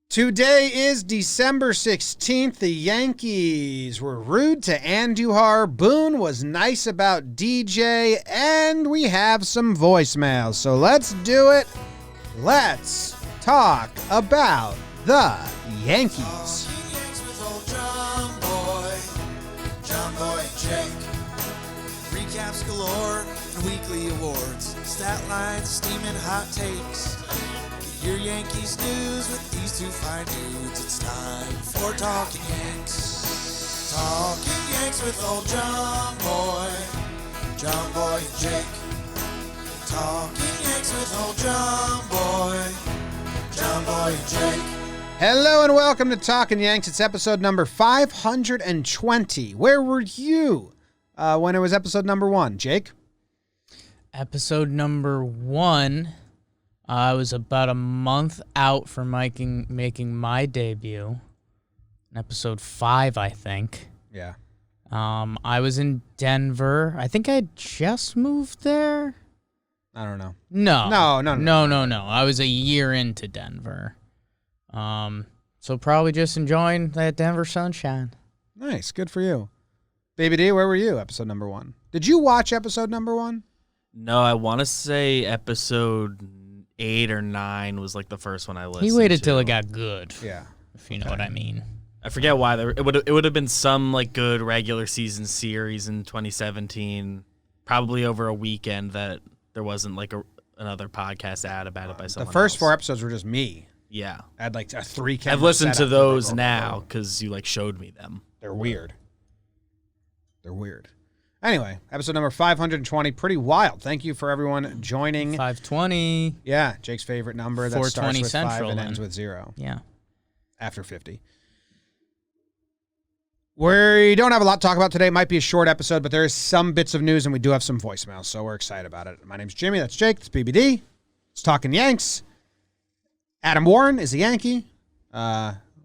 Today is December 16th. The Yankees were rude to Andujar. Boone was nice about DJ. And we have some voicemails. So let's do it. Let's talk about the Yankees. Yanks with old JOMBOY and Jake. Recaps galore and weekly awards. Stat lines, steaming hot takes. Your Yankees news with these two fine dudes. It's time for Talkin Yanks. Talkin Yanks with old JOMBOY and Jake. Talkin Yanks with old JOMBOy and Jake. Hello and welcome to Talkin Yanks. It's episode number 520. Where were you when it was episode number 1, Jake? Episode number 1. I was about a month out from making my debut. In episode 5, I think. Yeah. I was in Denver. I think I had just moved there. I don't know. No. No. I was a year into Denver. So probably just enjoying that Denver sunshine. Nice. Good for you. Baby D, where were you, episode number 1? Did you watch episode number 1? No, I want to say episode 8 or 9 was like the first one I listened to. He waited till it got good. Yeah. If you know what I mean. I forget why. It would have been some like good regular season series in 2017, probably over a weekend that there wasn't like another podcast ad about it by someone The first else. 4 episodes were just me. Yeah. I had like a 3 I've listened to those now because you like showed me them. They're weird. Anyway, episode number 520, pretty wild. Thank you for everyone joining. 520. Yeah, Jake's favorite number that starts 420 with 5 Central, and then. ends with 0 Yeah. after 50. We don't have a lot to talk about today. It might be a short episode, but there is some bits of news, and we do have some voicemails, so we're excited about it. My name's Jimmy. That's Jake. That's BBD. It's Talkin Yanks. Adam Warren is a Yankee.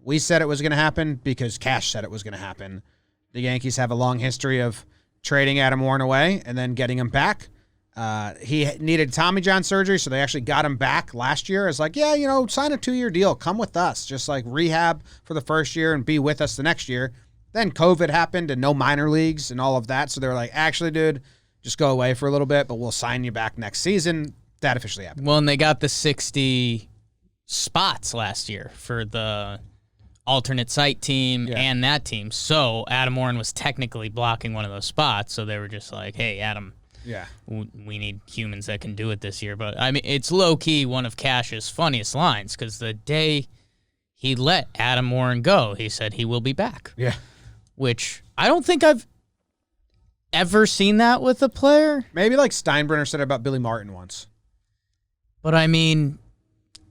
We said it was going to happen because Cash said it was going to happen. The Yankees have a long history of trading Adam Warren away and then getting him back. He needed Tommy John surgery, so they actually got him back last year. It's like, yeah, sign a 2-year deal. Come with us. Just like rehab for the first year and be with us the next year. Then COVID happened and no minor leagues and all of that. So they were like, actually, dude, just go away for a little bit, but we'll sign you back next season. That officially happened. Well, and they got the 60 spots last year for the alternate site team and that team. So Adam Warren was technically blocking one of those spots. So they were just like, hey, Adam, we need humans that can do it this year. But, I mean, it's low-key one of Cash's funniest lines because the day he let Adam Warren go, he said he will be back. Yeah. Which I don't think I've ever seen that with a player. Maybe like Steinbrenner said about Billy Martin once. But, I mean,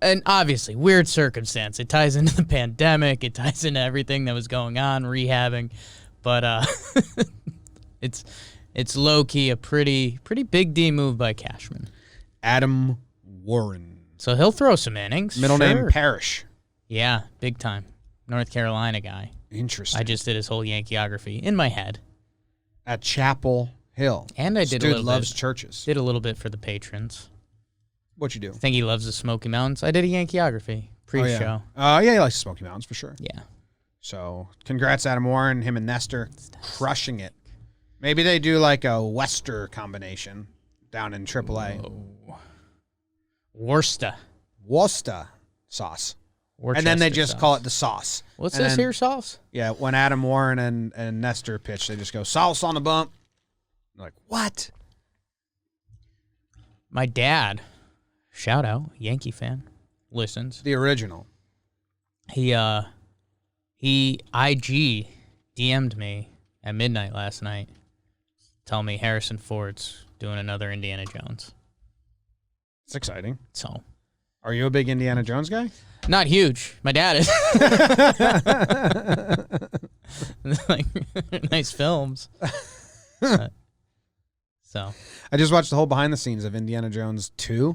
and obviously, weird circumstance. It ties into the pandemic. It ties into everything that was going on, rehabbing. But it's low-key a pretty big D move by Cashman. Adam Warren. So he'll throw some innings. Middle sure. name Parrish. Yeah, big time. North Carolina guy. Interesting. I just did his whole Yankeeography in my head. At Chapel Hill. And I did Dude a little loves bit. churches. Did a little bit for the patrons. What'd you do? I think he loves the Smoky Mountains. I did a Yankeeography pre-show. Yeah, he likes the Smoky Mountains for sure. Yeah. So, congrats, Adam Warren. Him and Nestor crushing it. Maybe they do like a Wester combination down in AAA. Whoa. Worcester sauce. Worcester And then they just sauce. call it the sauce. What's And this then- here sauce? Yeah, when Adam Warren and Nestor pitch, they just go, sauce on the bump. They're like, what? My dad, shout out, Yankee fan, listens. The original. He IG DM'd me at midnight last night, telling me Harrison Ford's doing another Indiana Jones. It's exciting. So, Are you a big Indiana Jones guy? not huge. My dad is. Like, nice films. So, I just watched the whole behind the scenes of Indiana Jones 2.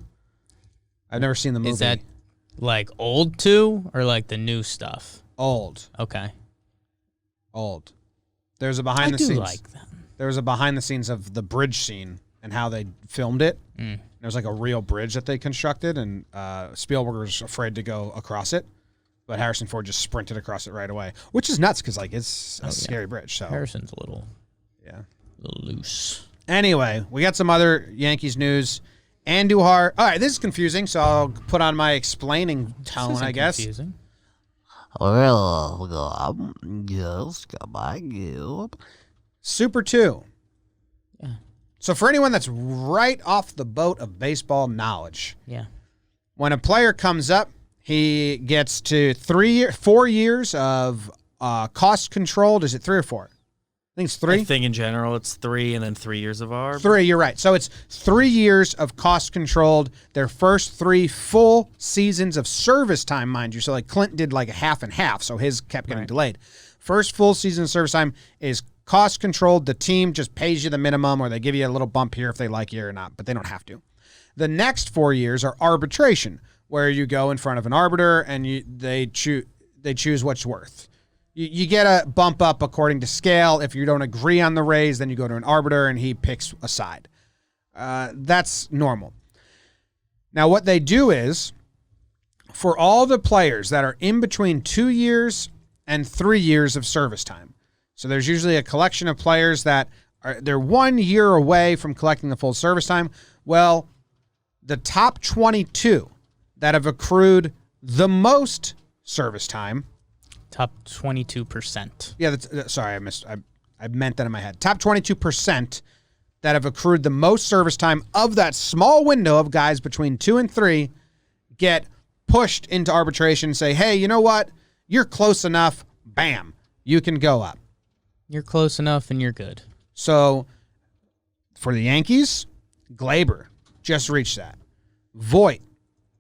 I've never seen the movie. is that like old 2 or like the new stuff? Old? Okay. There's a I behind the do scenes. like them. There was a behind the scenes of the bridge scene and how they filmed it. Mm. There was like a real bridge that they constructed, and Spielberg was afraid to go across it. But Harrison Ford just sprinted across it right away, which is nuts because like it's a scary bridge. So Harrison's a little loose. Anyway, we got some other Yankees news. Andujar. All right, this is confusing, so I'll put on my explaining tone, I guess. Confusing. Yes, come on. Super 2. Yeah. So for anyone that's right off the boat of baseball knowledge, Yeah. when a player comes up, he gets to 4 years of cost controlled. Is it 3 or 4? I think it's 3. I think in general it's 3 and then 3 years of ARB. 3, you're right. So it's 3 years of cost controlled. Their first 3 full seasons of service time, mind you. So like Clint did like a half and half, so his kept getting delayed. First full season of service time is cost controlled. The team just pays you the minimum, or they give you a little bump here if they like you or not, but they don't have to. The next 4 years are arbitration, where you go in front of an arbiter and they choose what's worth. You get a bump up according to scale. If you don't agree on the raise, then you go to an arbiter and he picks a side. That's normal. Now, what they do is, for all the players that are in between 2 years and 3 years of service time, so there's usually a collection of players that they're 1 year away from collecting the full service time. Well, the top 22 that have accrued the most service time. Top 22%. Yeah, sorry, I meant that in my head. Top 22% that have accrued the most service time of that small window of guys between 2 and 3 get pushed into arbitration and say, hey, you know what? You're close enough. Bam. You can go up. You're close enough and you're good. So for the Yankees, Glaber just reached that. Voit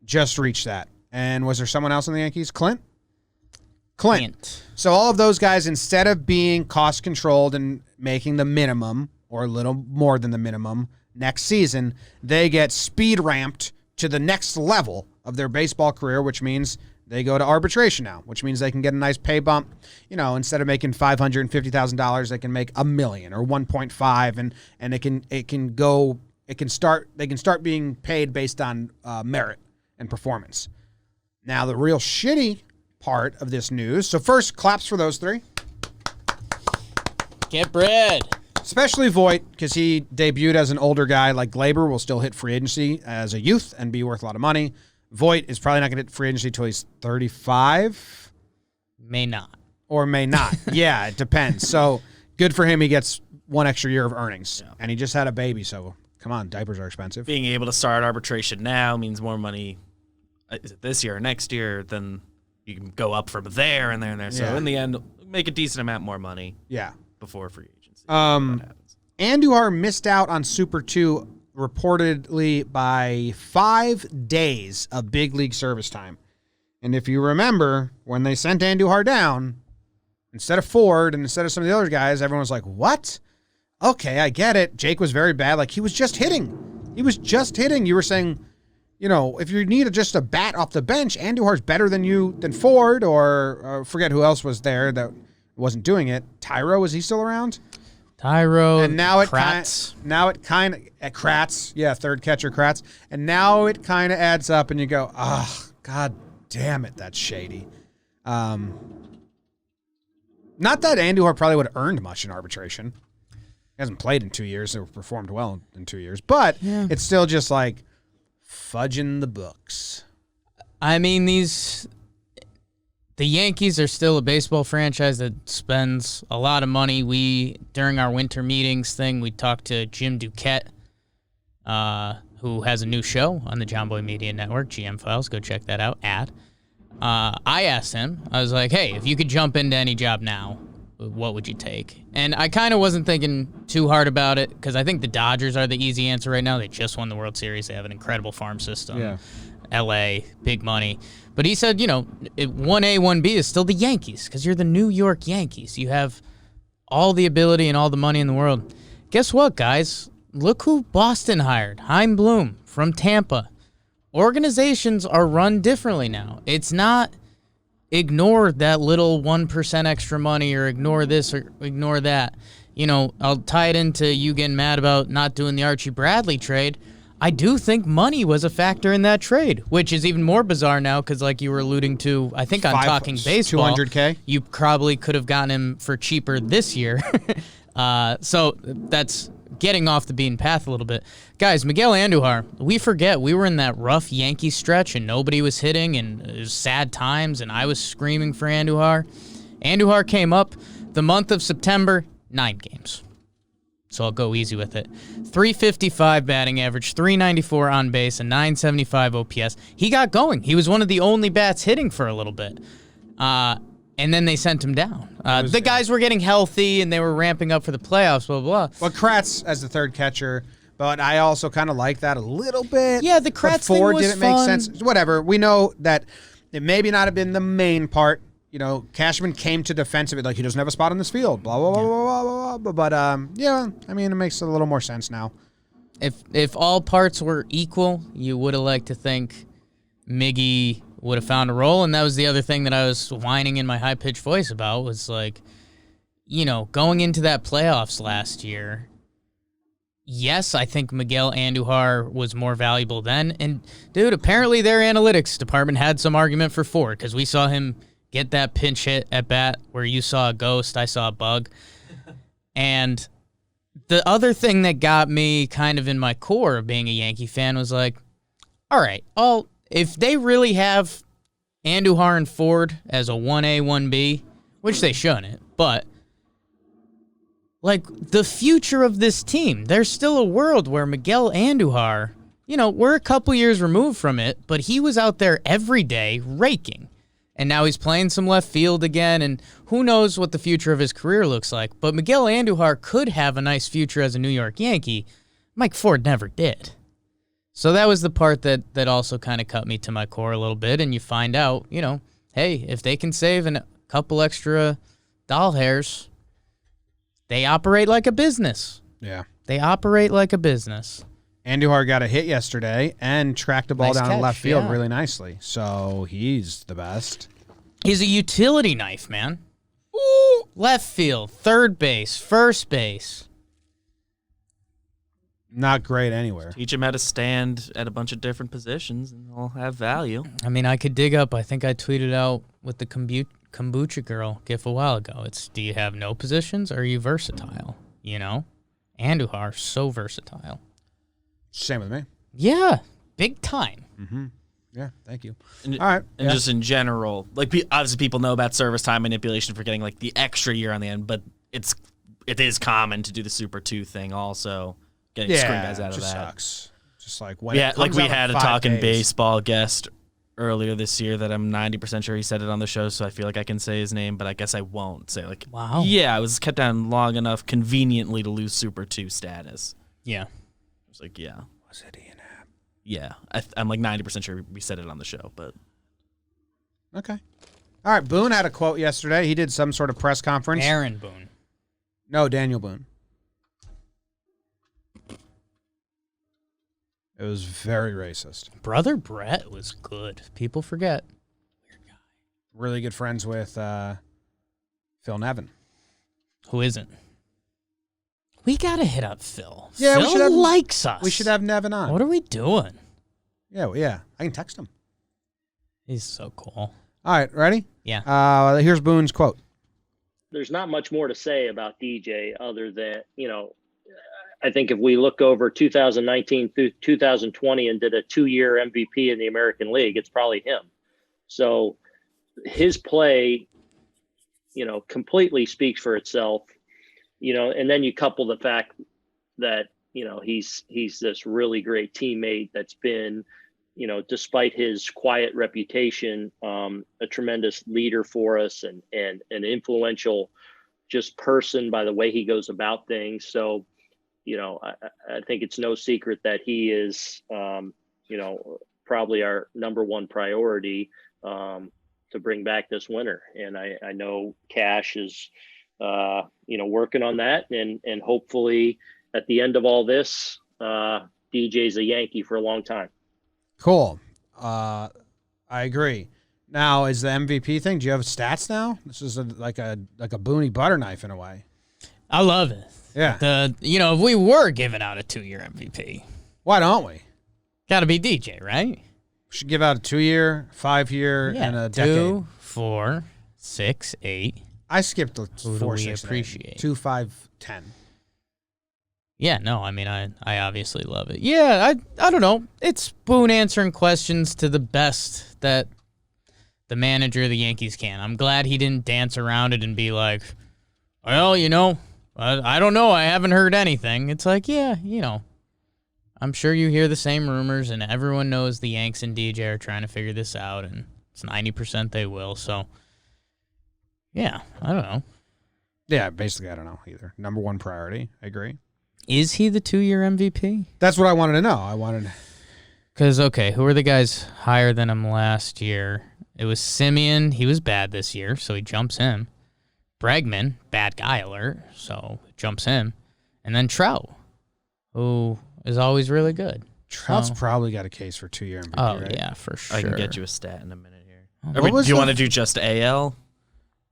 just reached that. And was there someone else in the Yankees? Clint. So all of those guys, instead of being cost controlled and making the minimum or a little more than the minimum next season, they get speed ramped to the next level of their baseball career, which means they go to arbitration now, which means they can get a nice pay bump. You know, instead of making $550,000, they can make $1 million or 1.5, and they can start being paid based on merit and performance. Now, the real shitty part of this news. So first, claps for those 3. Get bread. Especially Voit, because he debuted as an older guy. Like Glaber will still hit free agency as a youth and be worth a lot of money. Voit is probably not going to hit free agency until he's 35. May not. Or may not. Yeah, it depends. So good for him. He gets 1 extra year of earnings. Yeah. And he just had a baby, so come on, diapers are expensive. Being able to start arbitration now means more money this year or next year, then you can go up from there and there and there. So in the end, make a decent amount more money. Yeah. Before free agency. Andujar missed out on Super 2 reportedly by 5 days of big league service time. And if you remember, when they sent Andujar down, instead of Ford and instead of some of the other guys, everyone was like, what? Okay, I get it. Jake was very bad. Like, he was just hitting. You were saying, you know, if you need just a bat off the bench, Andujar's better than Ford, or forget who else was there that wasn't doing it. Tyro, is he still around? Tyro, and now Kratz. Kratz, yeah, third catcher Kratz, and now it kind of adds up, and you go, god damn it, that's shady. Not that Andujar probably would have earned much in arbitration. He hasn't played in 2 years or performed well in 2 years, but it's still just like fudging the books. I mean, the Yankees are still a baseball franchise that spends a lot of money. During our winter meetings thing, we talked to Jim Duquette, who has a new show on the JOMBOY Media Network, GM Files. Go check that out. I asked him, I was like, hey, if you could jump into any job now, what would you take? And I kind of wasn't thinking too hard about it, because I think the Dodgers are the easy answer right now. They just won the World Series. They have an incredible farm system. Yeah. LA, big money. But he said, 1A, 1B is still the Yankees, because you're the New York Yankees. You have all the ability and all the money in the world. Guess what, guys? Look who Boston hired. Chaim Bloom from Tampa. Organizations are run differently now. It's not ignore that little 1% extra money or ignore this or ignore that. I'll tie it into you getting mad about not doing the Archie Bradley trade. I do think money was a factor in that trade, which is even more bizarre now because, like you were alluding to, I think on Talking Baseball, $200K. You probably could have gotten him for cheaper this year. So that's getting off the beaten path a little bit. Guys, Miguel Andujar, we forget we were in that rough Yankee stretch and nobody was hitting and it was sad times and I was screaming for Andujar. Andujar came up the month of September, 9 games. So I'll go easy with it. 355 batting average, 394 on base, and 975 OPS. He got going. He was one of the only bats hitting for a little bit. And then they sent him down. The guys were getting healthy, and they were ramping up for the playoffs, blah, blah, blah. Well, Kratz as the third catcher, but I also kind of like that a little bit. Yeah, the Kratz thing was didn't fun. make sense. Whatever. We know that it maybe not have been the main part. You know, Cashman came to defense of it like he doesn't have a spot on this field, blah, blah, blah, blah, blah, blah. But, yeah, I mean, it makes a little more sense now. If all parts were equal, you would have liked to think Miggy would have found a role, and that was the other thing that I was whining in my high-pitched voice about was, like, you know, going into that playoffs last year, yes, I think Miguel Andujar was more valuable then, and, dude, apparently their analytics department had some argument for Ford, because we saw him get that pinch hit at bat where you saw a ghost, I saw a bug, and the other thing that got me kind of in my core of being a Yankee fan was like, all right, if they really have Andujar and Ford as a 1A, 1B, which they shouldn't, but like the future of this team, there's still a world where Miguel Andujar, you know, we're a couple years removed from it, but he was out there every day raking. And now he's playing some left field again, and who knows what the future of his career looks like. But Miguel Andujar could have a nice future as a New York Yankee. Mike Ford never did. So that was the part that also kind of cut me to my core a little bit, and you find out, you know, hey, if they can save a couple extra doll hairs, they operate like a business. Yeah. They operate like a business. Andujar got a hit yesterday and tracked the ball Nice down catch, the left field yeah. really nicely. So he's the best. He's a utility knife, man. Ooh. Left field, third base, first base. Not great anywhere. Teach him how to stand at a bunch of different positions, and they'll have value. I mean, I could dig up, I think I tweeted out with the kombucha girl gif a while ago. It's, do you have no positions or are you versatile? You know? Andujar, so versatile. Same with me. Yeah, big time. Mm-hmm. Yeah, thank you. And, all right. And just in general, like obviously people know about service time manipulation for getting like the extra year on the end, but it is common to do the Super 2 thing also, getting screen guys out of that. Sucks. Just like when Yeah, it like comes we out in had a 5 Talkin days. Baseball guest earlier this year that I'm 90% sure he said it on the show, so I feel like I can say his name, but I guess I won't say like, wow. Yeah, I was kept down long enough conveniently to lose Super 2 status. Yeah. I was like, yeah. Was it Ian Happ? Yeah, I'm like 90% sure we said it on the show, but Okay. All right, Boone had a quote yesterday. He did some sort of press conference. Aaron Boone. No, Daniel Boone. It was very racist. Brother Brett was good. People forget. Really good friends with Phil Nevin. Who isn't? We got to hit up Phil. Yeah, we Phil should have- likes us. We should have Nevin on. What are we doing? Yeah. I can text him. He's so cool. All right, ready? Yeah. Here's Boone's quote. There's not much more to say about DJ other than, I think if we look over 2019 through 2020 and did a 2-year MVP in the American League, it's probably him. So his play, completely speaks for itself, and then you couple the fact that, he's this really great teammate that's been, despite his quiet reputation, a tremendous leader for us and an influential just person by the way he goes about things. So, I think it's no secret that he is, probably our number one priority to bring back this winter. And I know Cash is, working on that and hopefully at the end of all this, DJ's a Yankee for a long time. Cool. I agree. Now, is the MVP thing? Do you have stats now? This is like a Booney butter knife in a way. I love it. Yeah. If we were giving out a 2-year MVP. Why don't we? Got to be DJ, right? We should give out a 2-year, 5-year, and a 2, decade. 4, 6, 8. I skipped the Who 4, do we 6, and 8. appreciate? 2, 5, 10. Yeah, no, I mean, I obviously love it. Yeah, I don't know. It's Boone answering questions to the best that the manager of the Yankees can. I'm glad he didn't dance around it and be like, well, I don't know. I haven't heard anything. It's like, yeah, I'm sure you hear the same rumors, and everyone knows the Yanks and DJ are trying to figure this out, and it's 90% they will. So, yeah, I don't know. Yeah, basically, I don't know either. Number 1 priority. I agree. Is he the 2-year MVP? That's what I wanted to know. Because, okay, who are the guys higher than him last year? It was Simeon. He was bad this year, so he jumps him. Bregman, bad guy alert, so jumps him. And then Trout, who is always really good. Trout's probably got a case for 2-year MVP, Oh, right? yeah, for sure. I can get you a stat in a minute here. What Do you want to do just AL?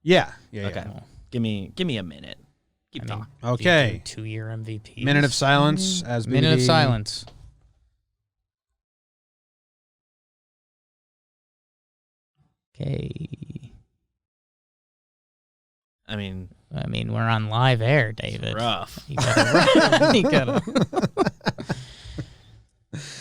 Yeah. Okay. Give me a minute. Keep talking. Okay. 2-year MVP. Minute of silence as Minute of BBD silence. Okay. I mean, we're on live air, David. rough. You gotta.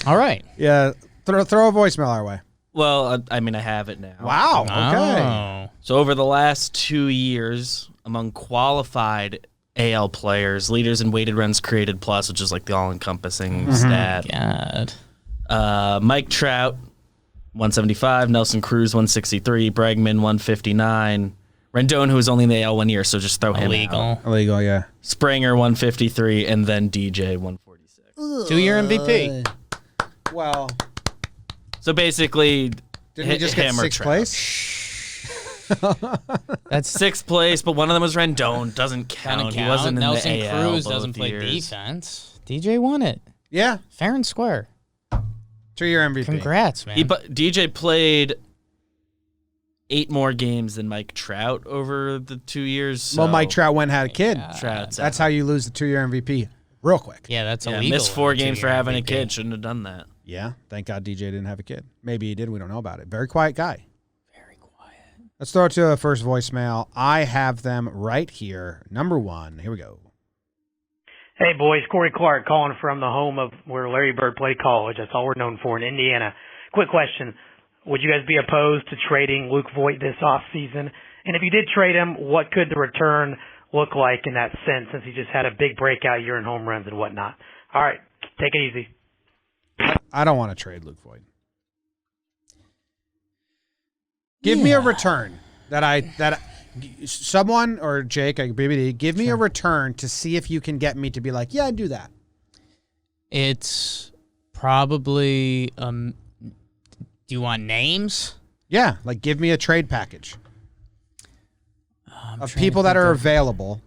All right. Yeah. Throw a voicemail our way. Well, I have it now. Wow. Okay. Oh. So over the last 2 years, among qualified AL players, leaders in weighted runs created plus, which is like the all-encompassing stat. God. Mike Trout, 175. Nelson Cruz, 163. Bregman, 159. Rendon, who was only in the AL 1 year, so just throw him out. Illegal, yeah. Springer, 153. And then DJ, 146. 2-year MVP. Well, So basically, didn't he just get him or 6th Trout. place? That's 6th place, but one of them was Rendon. Doesn't count. Doesn't He count. wasn't in Nelson the AL Cruz both doesn't play years. defense. DJ won it. Yeah. Fair and square. 2-year MVP. Congrats, man. DJ played 8 more games than Mike Trout over the 2 years. Well, so Mike Trout went and had a kid. Trout's That's out. how you lose the 2-year MVP real quick. Yeah, that's Yeah, illegal. missed 4 with a games for 2-year having a MVP. kid. Shouldn't have done that. Yeah. Thank God DJ didn't have a kid. Maybe he did. We don't know about it. Very quiet guy. Very quiet. Let's throw it to a first voicemail. I have them right here. Number 1. Here we go. Hey, boys. Corey Clark calling from the home of where Larry Bird played college. That's all we're known for in Indiana. Quick question. Would you guys be opposed to trading Luke Voit this offseason? And if you did trade him, what could the return look like in that sense, since he just had a big breakout year in home runs and whatnot? All right. Take it easy. I don't want to trade Luke Voit. Give me a return that someone or Jake, like BBD, give me a return to see if you can get me to be like, yeah, I'd do that. It's probably do you want names? Yeah, like give me a trade package I'm of trying people to that think are of- available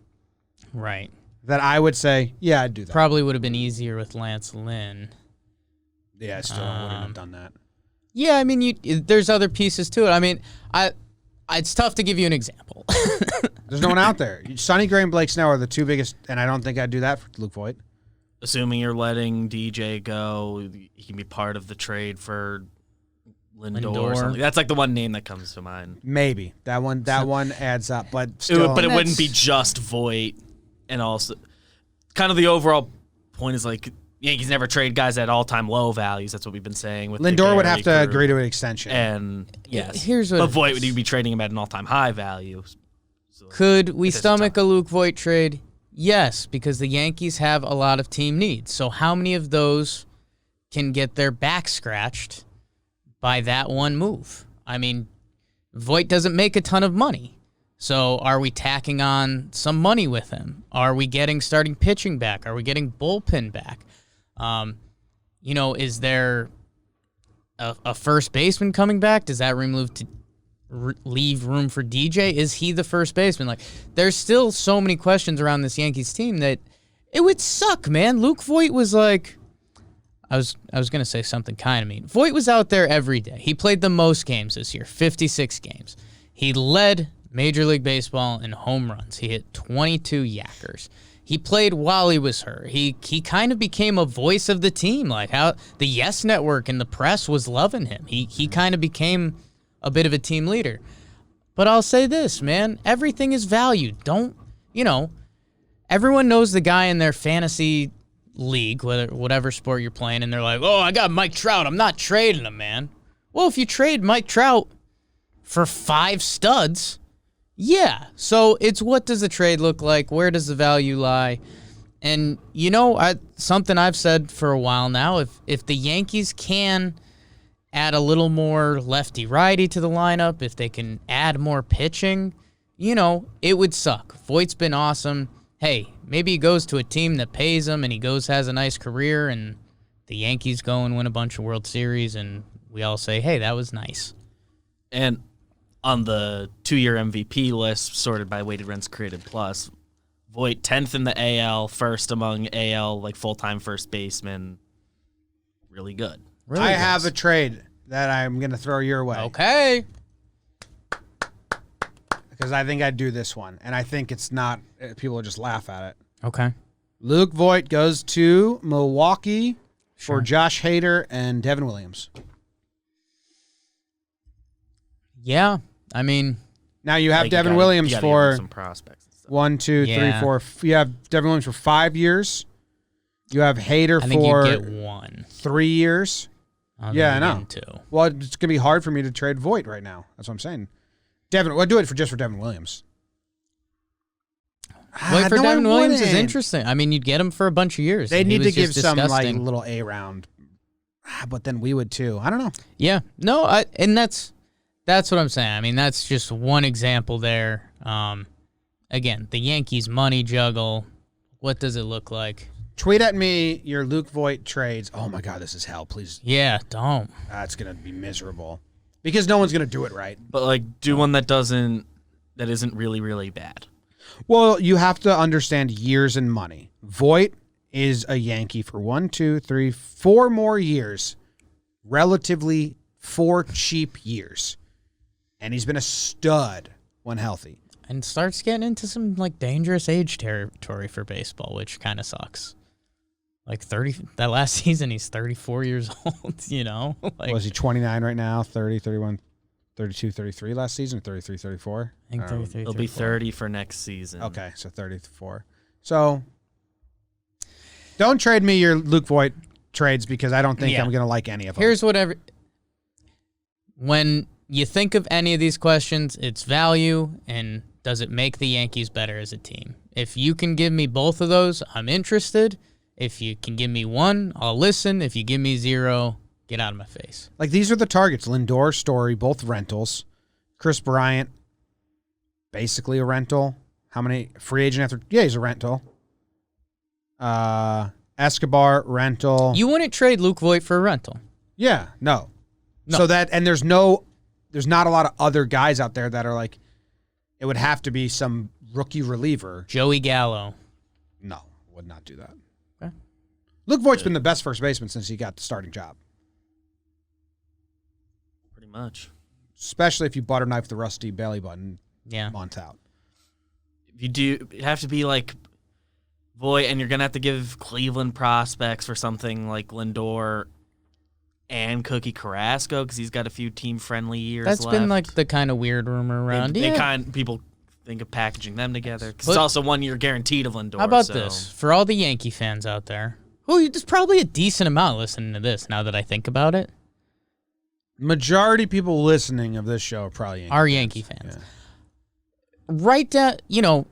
Right. that I would say, yeah, I'd do that. Probably would have been easier with Lance Lynn. Yeah, I still wouldn't have done that. Yeah, I mean, there's other pieces to it. I mean, it's tough to give you an example. There's no one out there. Sonny Gray and Blake Snell are the 2 biggest, and I don't think I'd do that for Luke Voit. Assuming you're letting DJ go, he can be part of the trade for Lindor or Lindor. something. That's like the one name that comes to mind. Maybe that one adds up, but still, But it wouldn't be just Voit, and also kind of the overall point is like Yankees never trade guys at all-time low values. That's what we've been saying. With the Lindor would have to Gary agree to an extension. and yes, Here's what but it Voit is. would be trading him at an all-time high value. So Could we It's stomach tough. a Luke Voit trade? Yes, because the Yankees have a lot of team needs. So how many of those can get their back scratched by that one move? I mean, Voit doesn't make a ton of money. So are we tacking on some money with him? Are we getting starting pitching back? Are we getting bullpen back? Is there a first baseman coming back? Does that leave room for DJ? Is he the first baseman? Like, there's still so many questions around this Yankees team that it would suck, man. Luke Voit was like, I was gonna say something kind of mean. Voit was out there every day. He played the most games this year, 56 games. He led Major League Baseball in home runs. He hit 22 yackers. He played while he was hurt. He kind of became a voice of the team, like how the Yes Network and the press was loving him. He kind of became a bit of a team leader. But I'll say this, man, everything is valued. Don't, everyone knows the guy in their fantasy league, whatever sport you're playing, and they're like, oh, I got Mike Trout. I'm not trading him, man. Well, if you trade Mike Trout for 5 studs, yeah. So it's what does the trade look like? Where does the value lie? And, something I've said for a while now, if the Yankees can add a little more lefty-righty to the lineup, if they can add more pitching, it would suck. Voigt's been awesome. Hey, maybe he goes to a team that pays him and he has a nice career and the Yankees go and win a bunch of World Series and we all say, hey, that was nice. And on the 2-year MVP list, sorted by weighted runs created plus, Voit 10th in the AL, first among AL full-time first baseman. Really good. Really I good. have a trade that I'm going to throw your way. Okay. Because I think I'd do this one. And I think it's not, people will just laugh at it. Okay. Luke Voit goes to Milwaukee Sure. for Josh Hader and Devin Williams. Yeah. I mean, Now you have You Devin gotta- Williams you gotta give for him some prospects and stuff. 1, 2, 3, Yeah. 4. You have Devin Williams for 5 years. You have Hader I think for you get 1. 3 years. don't Yeah, think I you know. get 2. Well, it's going to be hard for me to trade Voit right now. That's what I'm saying. Do it just for Devin Williams. Wait for no, I Devin Williams is wouldn't. interesting. I mean, you'd get him for a bunch of years. They and he need to was give just some disgusting. little A round. But then we would too. I don't know. Yeah, no, and that's what I'm saying. I mean, that's just one example there. Again, the Yankees money juggle. What does it look like? Tweet at me your Luke Voit trades. Oh my God, this is hell. Please. Yeah, don't. It's going to be miserable because no one's going to do it right. But do one that isn't really, really bad. Well, you have to understand years and money. Voit is a Yankee for 1, 2, 3, 4 more years. Relatively 4 cheap years. And he's been a stud when healthy. And starts getting into some dangerous age territory for baseball, which kind of sucks. 30, that last season he's 34 years old, Was he 29 right now? 30, 31, 32, 33 last season? 33, 34? I think 33, He'll be 34. 30 for next season. Okay, so 34. So don't trade me your Luke Voit trades because I don't think Yeah. I'm going to like any of them. Here's when you think of any of these questions, it's value and does it make the Yankees better as a team? If you can give me both of those, I'm interested. If you can give me one, I'll listen. If you give me 0, get out of my face. These are the targets. Lindor, Story, both rentals. Chris Bryant, basically a rental. How many? Free agent after? Yeah, he's a rental. Escobar, rental. You wouldn't trade Luke Voit for a rental. Yeah, no. No. So there's not a lot of other guys out there that are it would have to be some rookie reliever. Joey Gallo. No, would not do that. Okay. Luke Voigt's been the best first baseman since he got the starting job. Pretty much. Especially if you butter knife the rusty belly button Yeah. months out. If you do, it have to be Voit, and you're going to have to give Cleveland prospects for something like Lindor and Cookie Carrasco because he's got a few team-friendly years That's left. been the kind of weird rumor around. People think of packaging them together because But- it's also 1 year guaranteed of Lindor. How about so. this? For all the Yankee fans out there, there's probably a decent amount listening to this now that I think about it, Majority people listening of this show are probably Yankee are fans. Yankee fans. Yeah. Write down,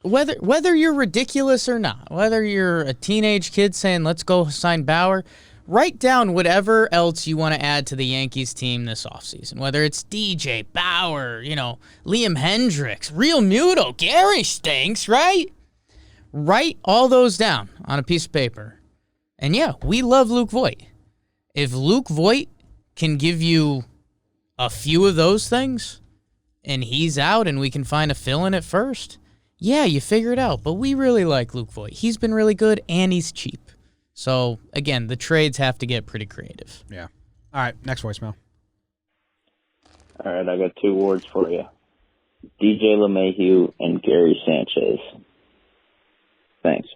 whether you're ridiculous or not, whether you're a teenage kid saying, let's go sign Bauer, write down whatever else you want to add to the Yankees team this offseason, whether it's DJ, Bauer, Liam Hendricks, Real Muto, Gary stinks, right? Write all those down on a piece of paper. And yeah, we love Luke Voit. If Luke Voit can give you a few of those things and he's out and we can find a fill in at first, yeah, you figure it out. But we really like Luke Voit. He's been really good and he's cheap. So, again, the trades have to get pretty creative. Yeah. All right, next voicemail. All right, I got 2 awards for you. DJ LeMahieu and Gary Sanchez. Thanks.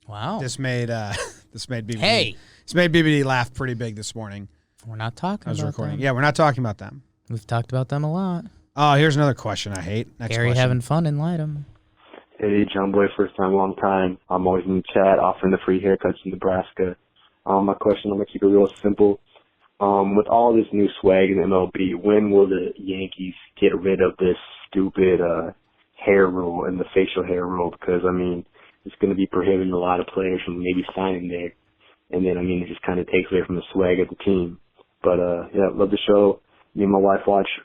Wow. This made BBD. Hey. This made BBD laugh pretty big this morning. We're not talking I was about recording. them. Yeah, we're not talking about them. We've talked about them a lot. Oh, here's another question I hate. Next Gary question. having fun in Lightem. Hey, JOMBOY, first time, long time. I'm always in the chat offering the free haircuts in Nebraska. My question, I'm going to keep it real simple. With all this new swag in MLB, when will the Yankees get rid of this stupid hair rule and the facial hair rule? Because, I mean, it's going to be prohibiting a lot of players from maybe signing there. And then, I mean, it just kind of takes away from the swag of the team. But, yeah, love the show. Me and my wife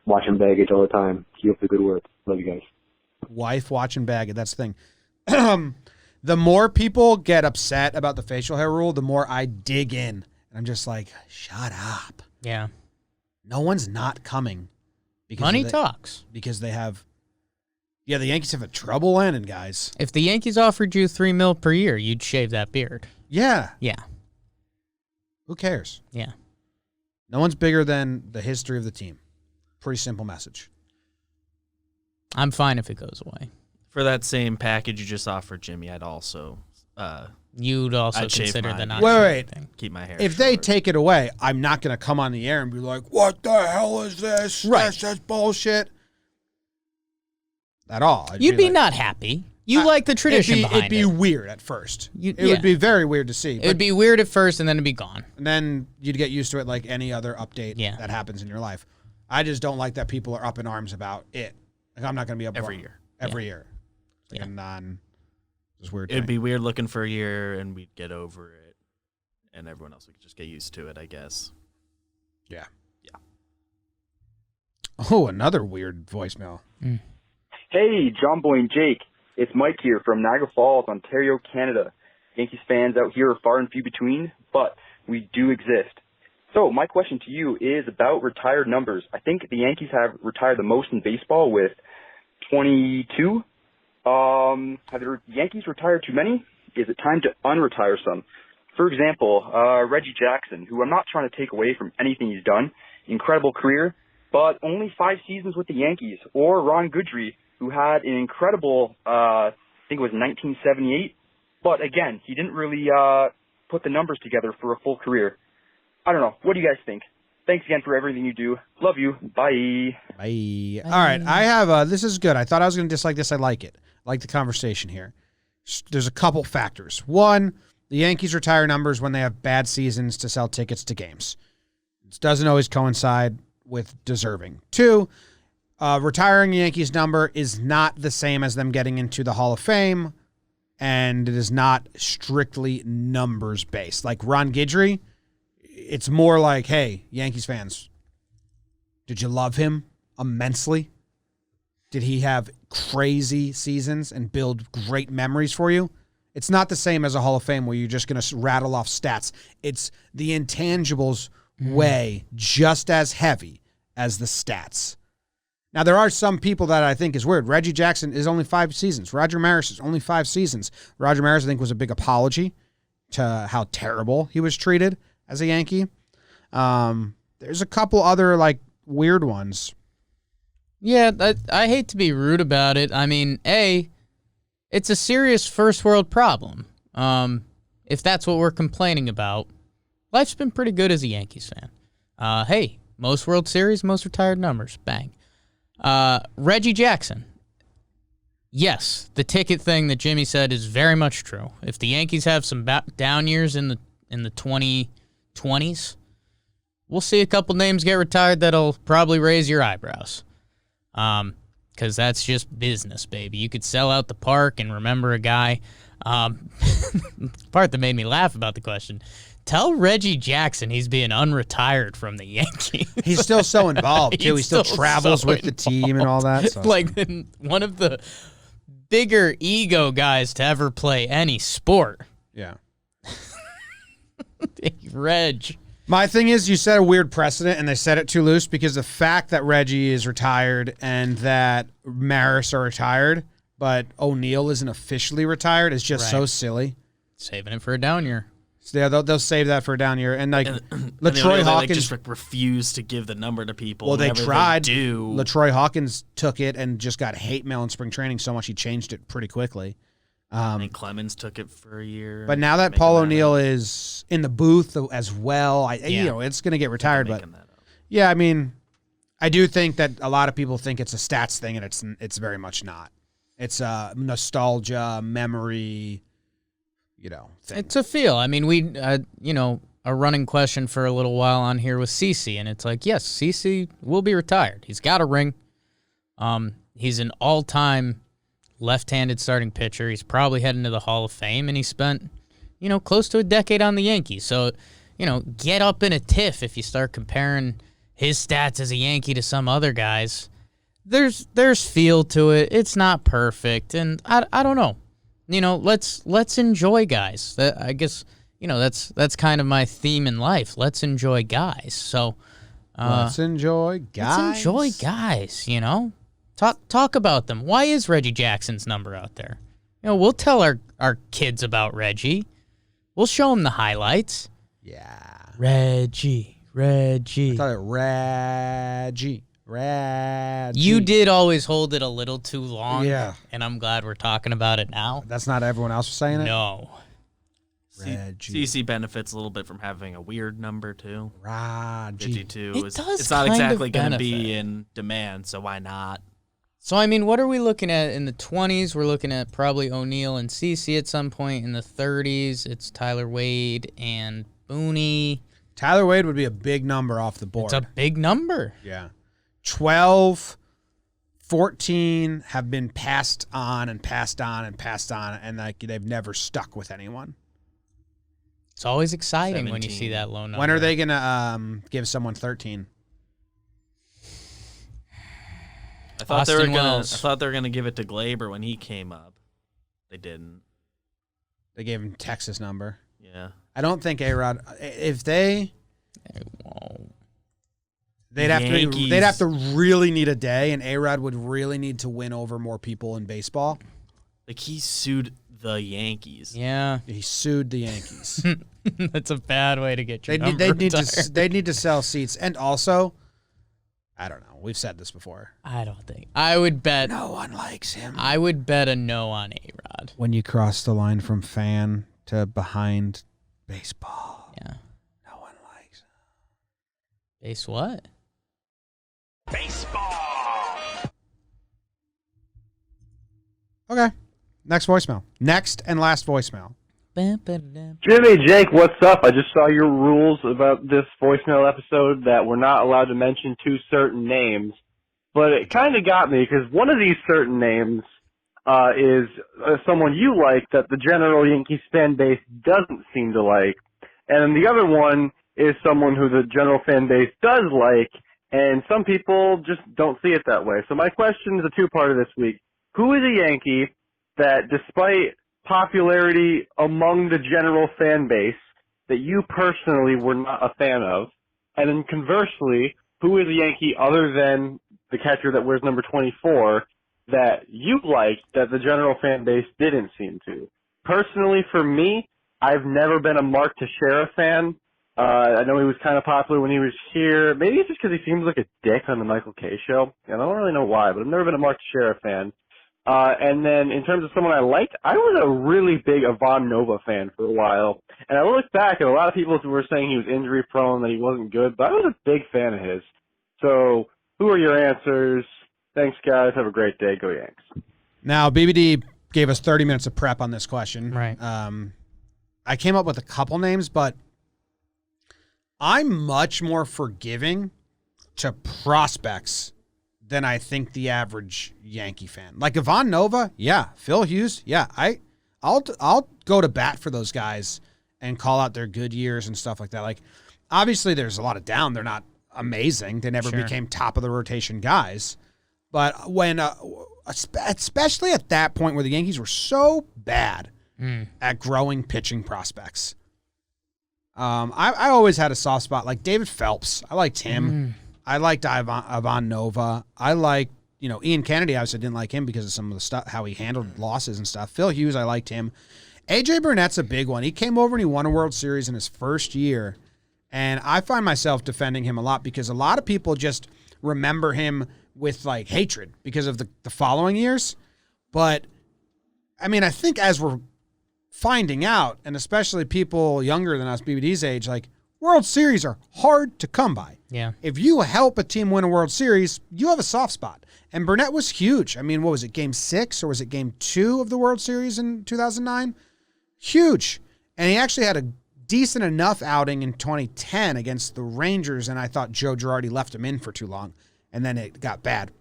watching baggage all the time. Keep up the good work. Love you guys. Wife watching baggage. That's the thing. The more people get upset about the facial hair rule, the more I dig in. And I'm just like, shut up. Yeah. No one's not coming. Money talks. Because they have... Yeah, the Yankees have a trouble landing, guys. If the Yankees offered you $3 million per year, you'd shave that beard. Yeah. Yeah. Who cares? Yeah. No one's bigger than the history of the team. Pretty simple message. I'm fine if it goes away. For that same package you just offered, Jimmy, I'd also You'd also I'd shave consider the mine. not Wait. thing. keep my hair If they short. take it away, I'm not going to come on the air and be like, what the hell is this? Right. That's bullshit. At all. I'd You'd be like- not happy. You like the tradition behind It'd be weird at first. It yeah. would be very weird to see. It would be weird at first, and then it'd be gone. And then you'd get used to it like any other update Yeah. that happens in your life. I just don't like that people are up in arms about it. Like, I'm not going to be up Every year. Every year. Yeah. And it's weird. It'd be weird looking for a year, and we'd get over it, and everyone else would just get used to it, I guess. Yeah. Yeah. Oh, another weird voicemail. Hey, JOMBOY and Jake. It's Mike here from Niagara Falls, Ontario, Canada. Yankees fans out here are far and few between, but we do exist. So my question to you is about retired numbers. I think the Yankees have retired the most in baseball with 22. Have the Yankees retired too many? Is it time to unretire some? For example, Reggie Jackson, who I'm not trying to take away from anything he's done, incredible career, but only 5 seasons with the Yankees. Or Ron Goodry, who had an incredible, I think it was 1978, but again, he didn't really put the numbers together for a full career. I don't know. What do you guys think? Thanks again for everything you do. Love you. Bye. Bye. All right. I have this is good. I thought I was going to dislike this. I like it. I like the conversation here. There's a couple factors. One, the Yankees retire numbers when they have bad seasons to sell tickets to games. It doesn't always coincide with deserving. Two, retiring a Yankees number is not the same as them getting into the Hall of Fame, and it is not strictly numbers based. Like Ron Guidry, it's more like, hey, Yankees fans, did you love him immensely? Did he have crazy seasons and build great memories for you? It's not the same as a Hall of Fame where you're just going to rattle off stats. It's the intangibles weigh just as heavy as the stats. Now, there are some people that I think is weird. Reggie Jackson is only 5 seasons. Roger Maris is only 5 seasons. Roger Maris, I think, was a big apology to how terrible he was treated as a Yankee. There's a couple other, like, weird ones. Yeah, I hate to be rude about it. I mean, it's a serious first world problem. If that's what we're complaining about, life's been pretty good as a Yankees fan. Hey, most World Series, most retired numbers. Bang. Reggie Jackson. Yes, the ticket thing that Jimmy said is very much true. If the Yankees have some down years in the 2020s, we'll see a couple names get retired that'll probably raise your eyebrows. Because that's just business, baby. You could sell out the park and remember a guy. The part that made me laugh about the question, tell Reggie Jackson he's being unretired from the Yankees. He's still so involved, too. He still still travels so with the team and all that. So. Like one of the bigger ego guys to ever play any sport. Yeah. Reg. My thing is, you set a weird precedent, and they set it too loose because the fact that Reggie is retired and that Maris are retired, but O'Neill isn't officially retired is just so silly. Saving it for a down year. So yeah, they'll save that for a down year. And like And LaTroy they Hawkins just refuse to give the number to people. Well, they whenever tried. They do. LaTroy Hawkins took it and just got hate mail in spring training so much he changed it pretty quickly. I think Clemens took it for a year. But now that Paul O'Neill is in the booth as well, it's going to get retired. But yeah, I mean, I do think that a lot of people think it's a stats thing, and it's very much not. It's a nostalgia, memory, thing. It's a feel. I mean, we, a running question for a little while on here was CeCe, and it's like, yes, CeCe will be retired. He's got a ring. He's an all-time left-handed starting pitcher. He's probably heading to the Hall of Fame, and he spent, close to a decade on the Yankees. So, get up in a tiff if you start comparing his stats as a Yankee to some other guys. There's feel to it. It's not perfect, and I don't know. Let's enjoy guys. I guess that's kind of my theme in life. Let's enjoy guys. So let's enjoy guys. Let's enjoy guys. Talk about them. Why is Reggie Jackson's number out there? We'll tell our kids about Reggie. We'll show them the highlights. Yeah, Reggie. I thought it Reggie. You did always hold it a little too long. Yeah. And I'm glad we're talking about it now. That's not everyone else saying it? No. Reggie. CeCe benefits a little bit from having a weird number, too. Reggie. 52. It does it's not kind of exactly going to be benefit. in demand, so why not? So, I mean, what are we looking at in the 20s? We're looking at probably O'Neill and CeCe at some point. In the 30s, it's Tyler Wade and Booney. Tyler Wade would be a big number off the board. It's a big number. Yeah. 12, 14 have been passed on, and they've never stuck with anyone. It's always exciting when you see that low number. When are they going to give someone 13? I thought they Austin were gonna give it to Glaber when he came up. They didn't. They gave him Texas number. Yeah. I don't think A-Rod, if they won't. They'd have to really need a day, and A-Rod would really need to win over more people in baseball. Like, he sued the Yankees. Yeah. He sued the Yankees. That's a bad way to get your They'd need to sell seats. And also, I don't know. We've said this before. I don't think. I would bet. No one likes him. I would bet a no on A-Rod. When you cross the line from fan to behind baseball. Yeah. No one likes him. Base what? Baseball. Okay. Next voicemail. Next and last voicemail. Jimmy, Jake, what's up? I just saw your rules about this voicemail episode that we're not allowed to mention two certain names, but it kind of got me because one of these certain names is someone you like that the general Yankees fan base doesn't seem to like, and the other one is someone who the general fan base does like, and some people just don't see it that way. So my question is a two-parter this week. Who is a Yankee that, despite popularity among the general fan base, that you personally were not a fan of? And then conversely, who is a Yankee other than the catcher that wears number 24 that you liked that the general fan base didn't seem to? Personally, for me, I've never been a Mark Teixeira fan. I know he was kind of popular when he was here. Maybe it's just because he seems like a dick on the Michael Kay show. And I don't really know why, but I've never been a Mark Teixeira fan. And then in terms of someone I liked, I was a really big Ivan Nova fan for a while. And I look back at a lot of people who were saying he was injury prone, that he wasn't good, but I was a big fan of his. So who are your answers? Thanks, guys. Have a great day. Go Yanks. Now, BBD gave us 30 minutes of prep on this question. Right. I came up with a couple names, but I'm much more forgiving to prospects than I think the average Yankee fan. Like Ivan Nova, yeah. Phil Hughes, yeah. I'll go to bat for those guys and call out their good years and stuff like that. Like, obviously there's a lot of down. They're not amazing. They never became top of the rotation guys. But when, especially at that point where the Yankees were so bad at growing pitching prospects, I always had a soft spot. Like David Phelps, I liked him. I liked Ivan Nova. I liked, Ian Kennedy. I obviously didn't like him because of some of the stuff, how he handled losses and stuff. Phil Hughes, I liked him. AJ Burnett's a big one. He came over and he won a World Series in his first year. And I find myself defending him a lot because a lot of people just remember him with like hatred because of the following years. But I mean, I think as we're finding out, and especially people younger than us, BBD's age, like World Series are hard to come by. Yeah. If you help a team win a World Series, you have a soft spot. And Burnett was huge. I mean, what was it, Game 6 or was it Game 2 of the World Series in 2009? Huge. And he actually had a decent enough outing in 2010 against the Rangers, and I thought Joe Girardi left him in for too long, and then it got bad.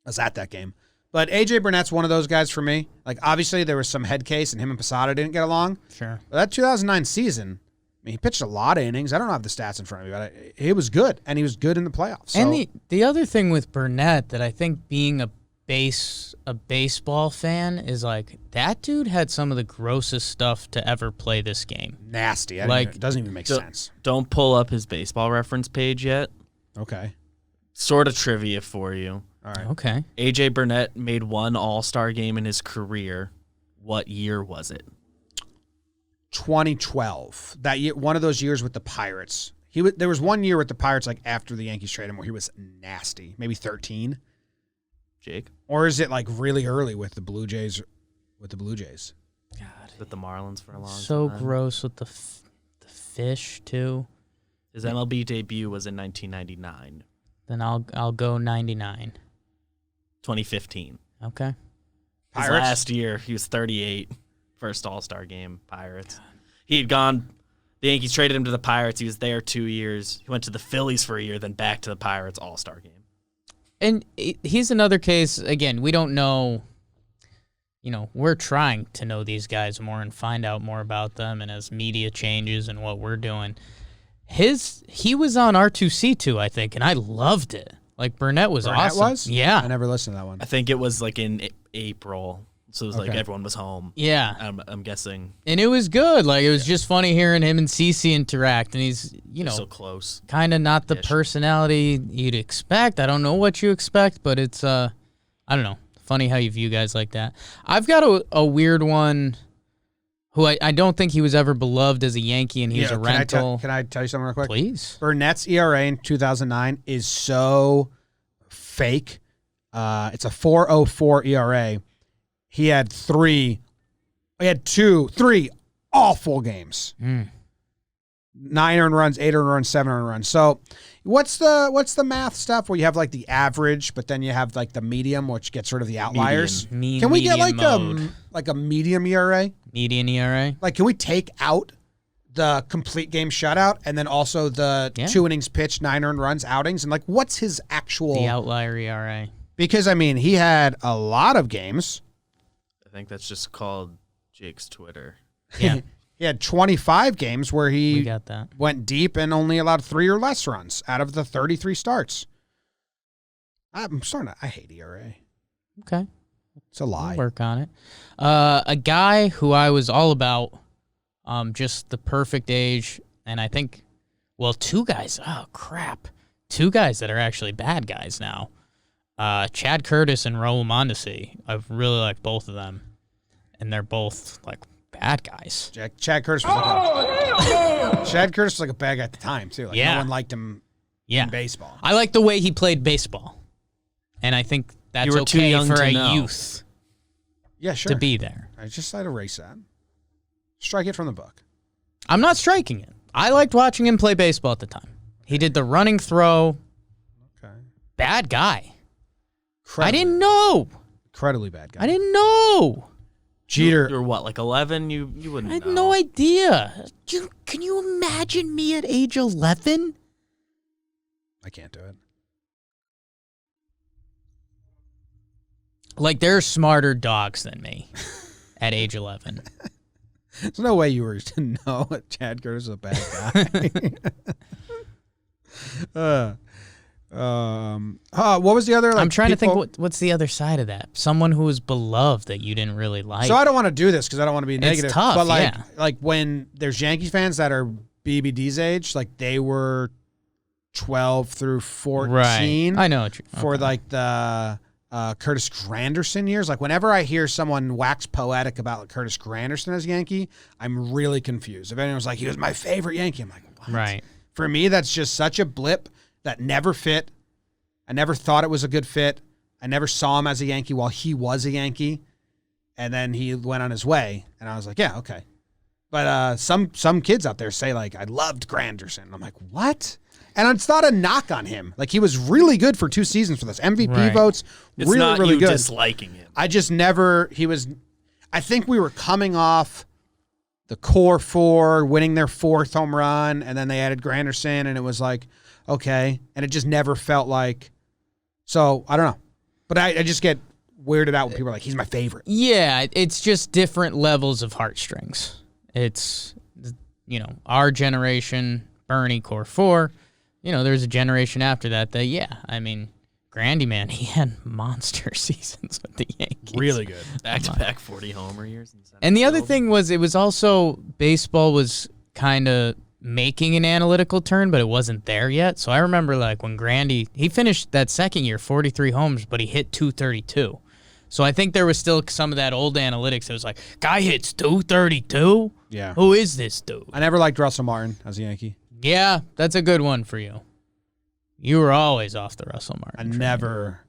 I was at that game. But A.J. Burnett's one of those guys for me. Like, obviously, there was some head case, and him and Posada didn't get along. Sure. But that 2009 season, I mean, he pitched a lot of innings. I don't have the stats in front of me, but he was good, and he was good in the playoffs. So. And the other thing with Burnett that I think being a baseball fan is like that dude had some of the grossest stuff to ever play this game. Nasty. It doesn't even make sense. Don't pull up his baseball reference page yet. Okay. Sort of trivia for you. All right. Okay. A.J. Burnett made one All-Star game in his career. What year was it? 2012. That year, one of those years with the Pirates. There was one year with the Pirates, like after the Yankees traded him, where he was nasty. Maybe 13. Jake? Or is it like really early with the Blue Jays? God. With the Marlins for a long time. So gross with the fish too. His MLB debut was in 1999. Then I'll go 99. 2015. Okay. His last year, he was 38. First All-Star game, Pirates. He had gone, the Yankees traded him to the Pirates. He was there 2 years. He went to the Phillies for a year, then back to the Pirates All-Star game. And he's another case, again, we don't know, we're trying to know these guys more and find out more about them, and as media changes and what we're doing. He was on R2C2, I think, and I loved it. Like, Burnett was awesome. Was? Yeah. I never listened to that one. I think it was like in April, so it was like Okay. everyone was home. Yeah. I'm guessing. And it was good. Like, it was just funny hearing him and Cece interact, and he's, So close. kind of not the personality you'd expect. I don't know what you expect, but it's, I don't know. Funny how you view guys like that. I've got a weird one who I don't think he was ever beloved as a Yankee, and he's a rental. Can I tell you something real quick? Please. Burnett's ERA in 2009 is so fake. It's a 4.04 ERA. He had three awful games. 9 earned runs, 8 earned runs, 7 earned runs. So what's the math stuff where you have like the average, but then you have like the medium, which gets sort of the outliers? Can we get like a medium ERA? Median ERA? Like, can we take out the complete game shutout and then also the 2 innings pitched, 9 earned runs outings? And like, what's his actual... The outlier ERA. Because, I mean, he had a lot of games. I think that's just called Jake's Twitter. Yeah. He had 25 games where We he got that. went deep and only allowed 3 or less runs out of the 33 starts. I'm starting to... I hate ERA. Okay. It's a lie. We'll work on it. A guy who I was all about, just the perfect age, and I think, 2 guys. Oh, crap. 2 guys that are actually bad guys now. Chad Curtis and Raul Mondesi. I really like both of them, and they're both like bad guys. Chad Curtis was like a bad guy at the time too. Like, no one liked him in baseball. I like the way he played baseball, and I think that's You were too okay young for to a know. youth Yeah, sure. to be there. I'd erase that. Strike it from the book. I'm not striking it. I liked watching him play baseball at the time. He did the running throw. Okay. Bad guy. I Incredibly- didn't know. Incredibly bad guy. I didn't know. Jeter. You're what, like 11? You wouldn't I had know. no idea. Can you imagine me at age 11? I can't do it. Like, there are smarter dogs than me at age 11. There's no way you were to know that Chad Curtis is a bad guy. What was the other? Like, I'm trying to people- think what's the other side of that. Someone who was beloved that you didn't really like. So I don't want to do this because I don't want to be negative. It's tough, but yeah. like when there's Yankees fans that are BBD's age, like they were 12 through 14. Right. I know. For like the Curtis Granderson years. Like whenever I hear someone wax poetic about like, Curtis Granderson as Yankee, I'm really confused. If anyone was like, he was my favorite Yankee, I'm like, what? Right. For me, that's just such a blip that never fit. I never thought it was a good fit. I never saw him as a Yankee while he was a Yankee. and then he went on his way, and I was like, yeah, okay. But some kids out there say, like, I loved Granderson. I'm like, what? And it's not a knock on him. Like, he was really good for 2 seasons for this. MVP votes, It's really, not really you good. disliking him. I just never, I think we were coming off the core 4, winning their 4th home run, and then they added Granderson, and it was like, okay. And it just never felt like, so I don't know. But I just get weirded out when people are like, he's my favorite. Yeah, it's just different levels of heartstrings. It's, our generation, Bernie, core 4. There's a generation after that, I mean, Grandy, man, he had monster seasons with the Yankees. Really good. Back-to-back 40 homer years. And the other thing was, it was also, baseball was kind of making an analytical turn, but it wasn't there yet. So I remember, like, when Grandy, he finished that second year, 43 homers, but he hit 232. So I think there was still some of that old analytics. It was like, guy hits 232? Yeah. Who is this dude? I never liked Russell Martin as a Yankee. Yeah, that's a good one for you. You were always off the Russell Martin. I never.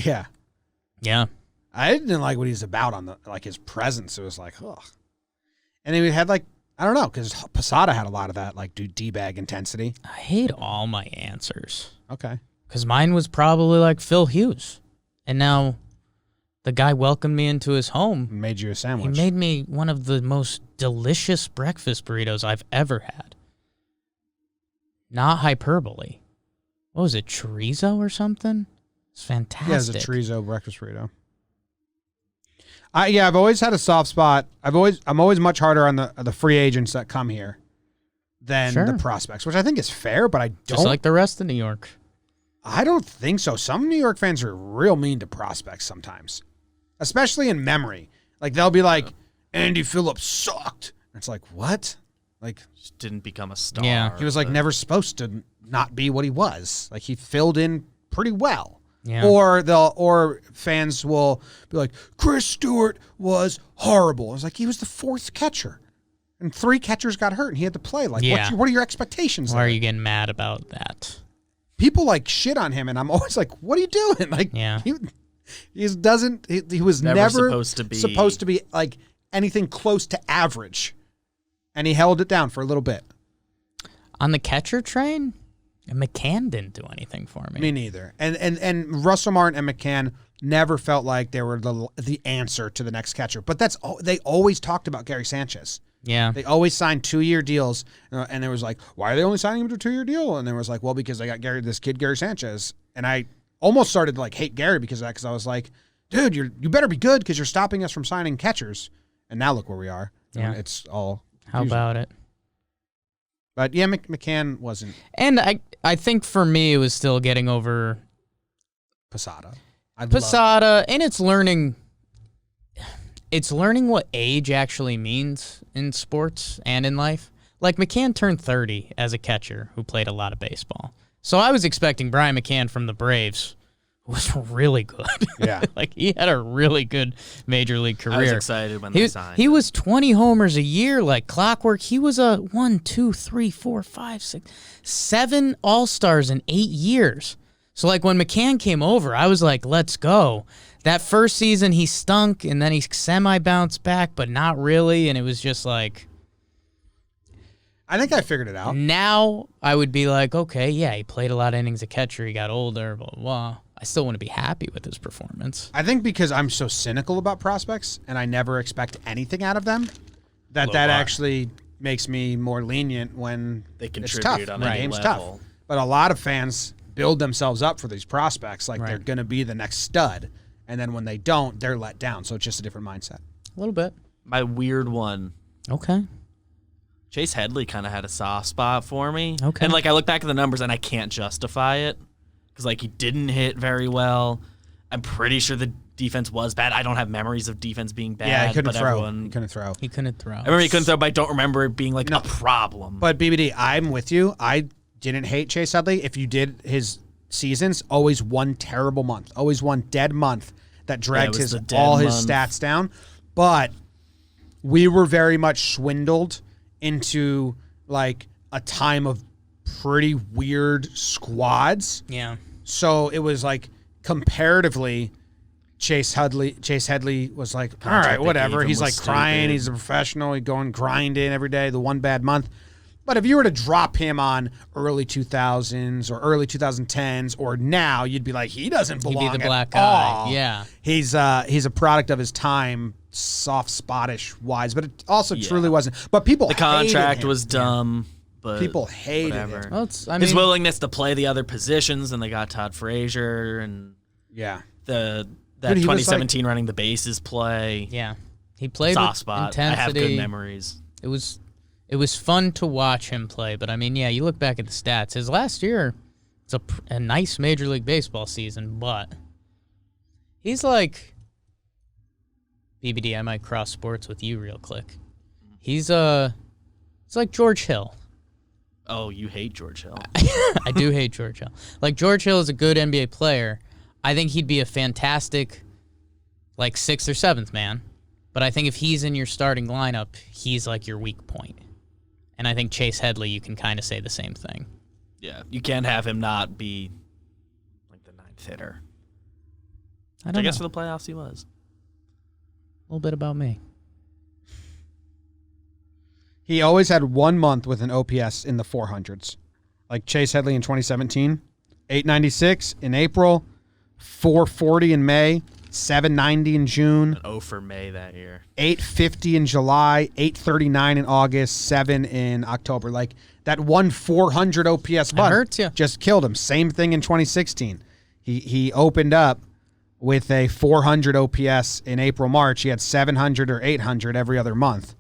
Yeah. Yeah. I didn't like what he's about on his presence. It was like, ugh. And he had I don't know, because Posada had a lot of that, D-bag intensity. I hate all my answers. Okay. Because mine was probably like Phil Hughes. And now the guy welcomed me into his home. Made you a sandwich. He made me one of the most delicious breakfast burritos I've ever had. Not hyperbole. What was it, chorizo or something? It's fantastic. Yeah, it's a chorizo breakfast burrito. I've always had a soft spot. I'm always much harder on the free agents that come here than the prospects, which I think is fair, but I don't. Just like the rest of New York. I don't think so. Some New York fans are real mean to prospects sometimes, especially in memory. Like, they'll be like, Andy Phillips sucked. And it's like, what? Like, just didn't become a star. Yeah. He was never supposed to not be what he was. Like, he filled in pretty well. Yeah. Or fans will be like, Chris Stewart was horrible. I was like, he was the 4th catcher, and 3 catchers got hurt, and he had to play. Like, what are your expectations? Why are you getting mad about that? People shit on him, and I'm always like, what are you doing? Like, yeah. he was never supposed to be like anything close to average, and he held it down for a little bit. On the catcher train, McCann didn't do anything for me. Me neither. And Russell Martin and McCann never felt like they were the answer to the next catcher. But they always talked about Gary Sanchez. Yeah. They always signed 2-year deals, and there was like, why are they only signing him to a 2-year deal? And there was like, well, because they got Gary Sanchez. And I almost started to hate Gary because of that, because I was like, dude, you better be good because you're stopping us from signing catchers. And now look where we are. Yeah. It's all How about it? But yeah, McCann wasn't. And I think for me, it was still getting over Posada. And it's learning what age actually means in sports and in life. Like, McCann turned 30 as a catcher who played a lot of baseball. So I was expecting Brian McCann from the Braves was really good. Yeah. He had a really good major league career. I was excited when they signed. He was 20 homers a year, like clockwork. He was a 1, 2, 3, 4, 5, 6, 7 All-Stars in 8 years. So, when McCann came over, I was like, let's go. That first season, he stunk, and then he semi-bounced back, but not really, and it was just like... I think I figured it out. Now, I would be like, okay, yeah, he played a lot of innings at catcher, he got older, blah, blah, blah. I still want to be happy with his performance. I think because I'm so cynical about prospects, and I never expect anything out of them, that actually makes me more lenient when they contribute it's tough. on the any game's level. tough. But a lot of fans build themselves up for these prospects like they're going to be the next stud. And then when they don't, they're let down. So it's just a different mindset. A little bit. My weird one. Okay. Chase Headley kind of had a soft spot for me. Okay. And I look back at the numbers and I can't justify it. Because he didn't hit very well. I'm pretty sure the defense was bad. I don't have memories of defense being bad. Yeah, he couldn't throw. He couldn't throw. I remember he couldn't throw, but I don't remember it being a problem. But BBD, I'm with you. I didn't hate Chase Headley. If you did his seasons, always one terrible month. Always one dead month that dragged his stats down. But we were very much swindled into a time of pretty weird squads. Yeah. So it was comparatively, Chase Headley was like, all Contract right, they whatever. gave him He's was like crying. stupid. He's a professional. He's going grinding every day. The one bad month. But if you were to drop him on early 2000s or early 2010s or now, you'd be like, he doesn't belong He'd be the black at guy. all. Yeah. He's a product of his time, soft spottish wise, but it also truly wasn't. But people The contract hated him. was dumb, but People hated whatever. him. Well, His willingness to play the other positions, and they got Todd Frazier and Yeah. that Dude, he was 2017 running the bases play. Yeah. He played Soft with spot. intensity. I have good memories. It was fun to watch him play, but I mean, yeah, you look back at the stats. His last year, it's a nice Major League Baseball season, but he's like BBD. I might cross sports with you real quick. It's like George Hill. Oh, you hate George Hill. I do hate George Hill. Like, George Hill is a good NBA player. I think he'd be a fantastic, like, 6th or 7th man. But I think if he's in your starting lineup, he's like your weak point. And I think Chase Headley, you can kind of say the same thing. Yeah, you can't have him not be like the 9th hitter. I guess know. for the playoffs he was. A little bit about me. He always had 1 month with an OPS in the 400s. Like Chase Headley in 2017, 896 in April, 440 in May, 790 in June, An 0 for May that year. 850 in July, 839 in August, 7 in October. Like that 400 OPS month hurts ya. just killed him. Same thing in 2016. He opened up with a 400 OPS in April, March. He had 700 or 800 every other month.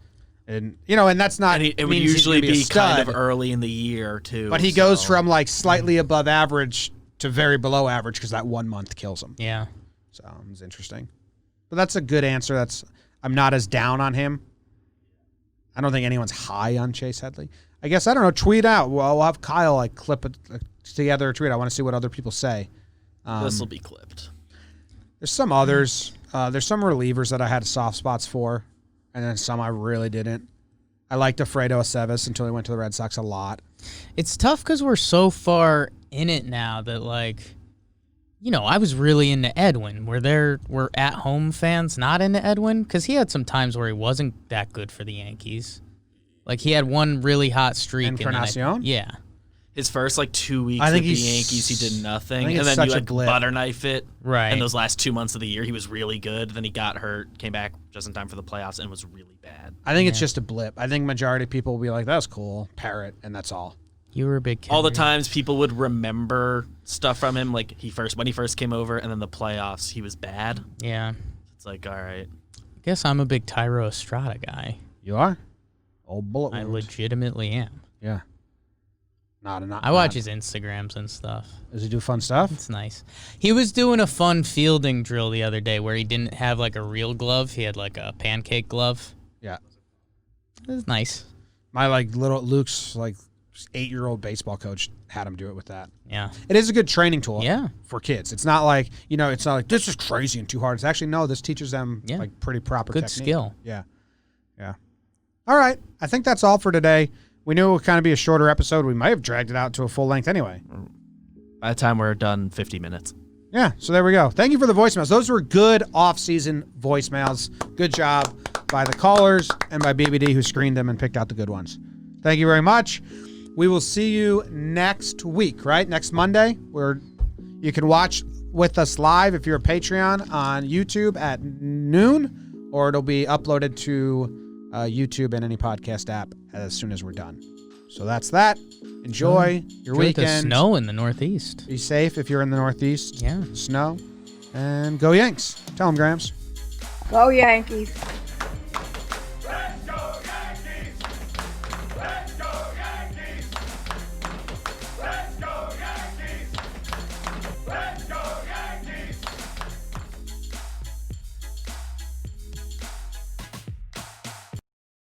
And and that's not. And it would means he's usually gonna be a stud, kind of early in the year too. but he goes from like slightly above average to very below average because that 1 month kills him. Yeah. So it's interesting. But that's a good answer. I'm not as down on him. I don't think anyone's high on Chase Headley. I guess, I don't know, tweet out. Well, we'll have Kyle like clip it together a tweet. I want to see what other people say. This will be clipped. There's some others. There's some relievers that I had soft spots for, and then some I really didn't. I liked Alfredo Aceves until he went to the Red Sox a lot. It's tough because we're so far in it now that, like, I was really into Edwin. Were at-home fans not into Edwin? Because he had some times where he wasn't that good for the Yankees. Like, he had one really hot streak. Encarnacion? Yeah. His first 2 weeks I think with the he's- Yankees, he did nothing, I think and it's then you such a like blip. butter knife it. Right. And those last 2 months of the year, he was really good. Then he got hurt, came back just in time for the playoffs, and was really bad. I think it's just a blip. I think majority of people will be like, that was cool, parrot, and that's all. You were a big kid. All the times people would remember stuff from him, like when he first came over, and then the playoffs, he was bad. Yeah. It's like, all right. I guess I'm a big Tyro Estrada guy. You are? Old bullet I wound. legitimately am. Yeah. I watch his Instagrams and stuff. Does he do fun stuff? It's nice. He was doing a fun fielding drill the other day where he didn't have like a real glove. He had like a pancake glove. Yeah. It was nice. My little Luke's 8-year-old baseball coach had him do it with that. Yeah. It is a good training tool. Yeah. For kids. It's not like, it's not like this is crazy and too hard. It's actually, no, this teaches them pretty proper Good technique. skill. Yeah. Yeah. All right. I think that's all for today. We knew it would kind of be a shorter episode. We might have dragged it out to a full length anyway. By the time we're done, 50 minutes. Yeah, so there we go. Thank you for the voicemails. Those were good off-season voicemails. Good job by the callers and by BBD who screened them and picked out the good ones. Thank you very much. We will see you next week, right? Next Monday, where you can watch with us live if you're a Patreon on YouTube at noon, or it'll be uploaded to YouTube and any podcast app as soon as we're done. So that's that. Enjoy your Enjoy weekend. the snow in the Northeast. Be safe if you're in the Northeast. Yeah. Snow. And go Yanks. Tell them, Grams. Go Yankees.